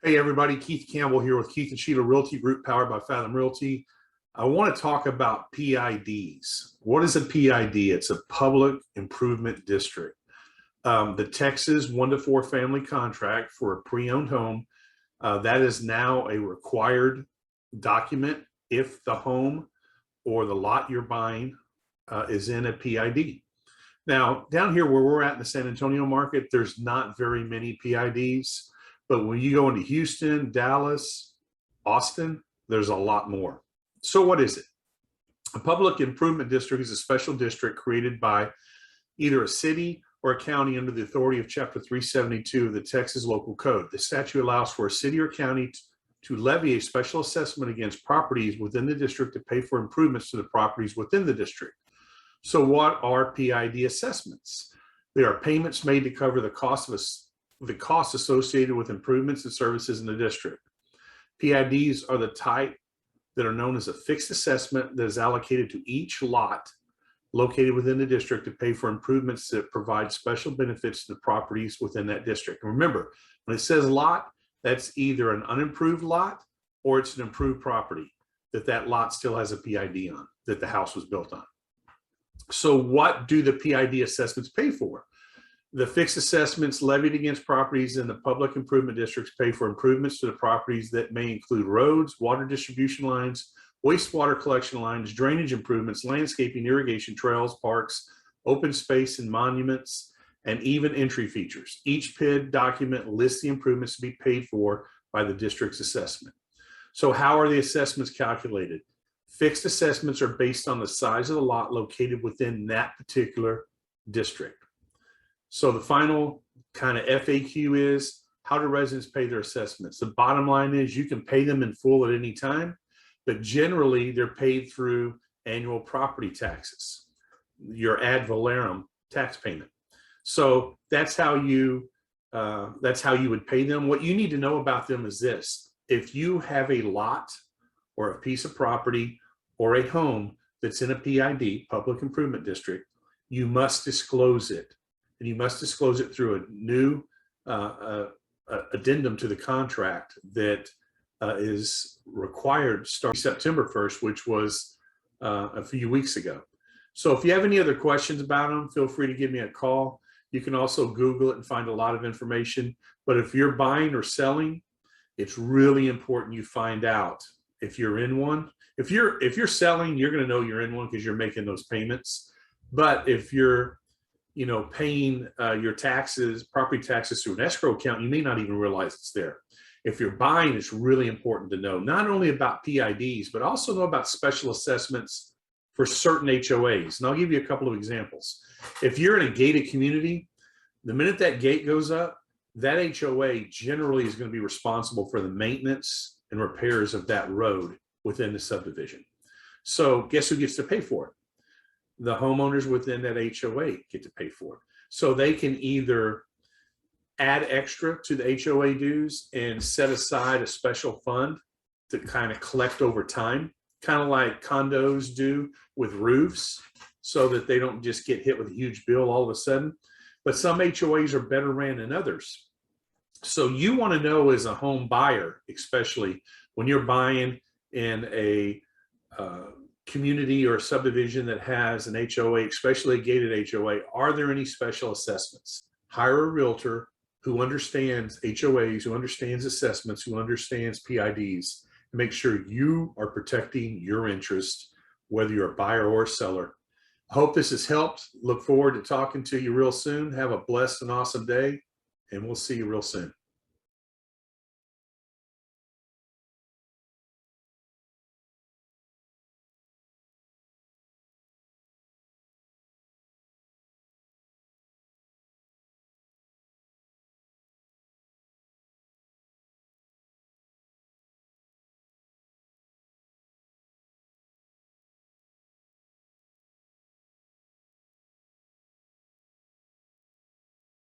Hey everybody, Keith Campbell here with Keith and Sheila Realty Group powered by Fathom Realty. I want to talk about PIDs. What is a PID? It's a Public Improvement District. The Texas 1 to 4 family contract for a pre-owned home, that is now a required document if the home or the lot you're buying is in a PID. Now, down here where we're at in the San Antonio market, there's not very many PIDs. But when you go into Houston, Dallas, Austin, there's a lot more. So what is it? A public improvement district is a special district created by either a city or a county under the authority of Chapter 372 of the Texas Local Code. The statute allows for a city or county to levy a special assessment against properties within the district to pay for improvements to the properties within the district. So what are PID assessments? They are payments made to cover the costs associated with improvements and services in the district. PIDs are the type that are known as a fixed assessment that is allocated to each lot located within the district to pay for improvements that provide special benefits to the properties within that district. And remember, when it says lot, that's either an unimproved lot or it's an improved property that lot still has a PID on, that the house was built on. So what do the PID assessments pay for? The fixed assessments levied against properties in the public improvement districts pay for improvements to the properties that may include roads, water distribution lines, wastewater collection lines, drainage improvements, landscaping, irrigation, trails, parks, open space and monuments, and even entry features. Each PID document lists the improvements to be paid for by the district's assessment. So how are the assessments calculated? Fixed assessments are based on the size of the lot located within that particular district. So the final kind of FAQ is, how do residents pay their assessments? The bottom line is you can pay them in full at any time, but generally they're paid through annual property taxes, your ad valorem tax payment. So that's how you would pay them. What you need to know about them is this: if you have a lot or a piece of property or a home that's in a PID, public improvement district, you must disclose it. And you must disclose it through a new addendum to the contract that is required starting September 1st, which was a few weeks ago. So if you have any other questions about them, feel free to give me a call. You can also Google it and find a lot of information. But if you're buying or selling, it's really important you find out if you're in one. If you're selling, you're going to know you're in one because you're making those payments. But if you're paying your taxes, property taxes through an escrow account, you may not even realize it's there. If you're buying, it's really important to know not only about PIDs, but also know about special assessments for certain HOAs. And I'll give you a couple of examples. If you're in a gated community, the minute that gate goes up, that HOA generally is going to be responsible for the maintenance and repairs of that road within the subdivision. So guess who gets to pay for it? The homeowners within that HOA get to pay for it. So they can either add extra to the HOA dues and set aside a special fund to kind of collect over time, kind of like condos do with roofs, so that they don't just get hit with a huge bill all of a sudden. But some HOAs are better ran than others. So you want to know as a home buyer, especially when you're buying in a community or a subdivision that has an HOA, especially a gated HOA, are there any special assessments? Hire a realtor who understands HOAs, who understands assessments, who understands PIDs, and make sure you are protecting your interest, whether you're a buyer or a seller. I hope this has helped. Look forward to talking to you real soon. Have a blessed and awesome day, and we'll see you real soon.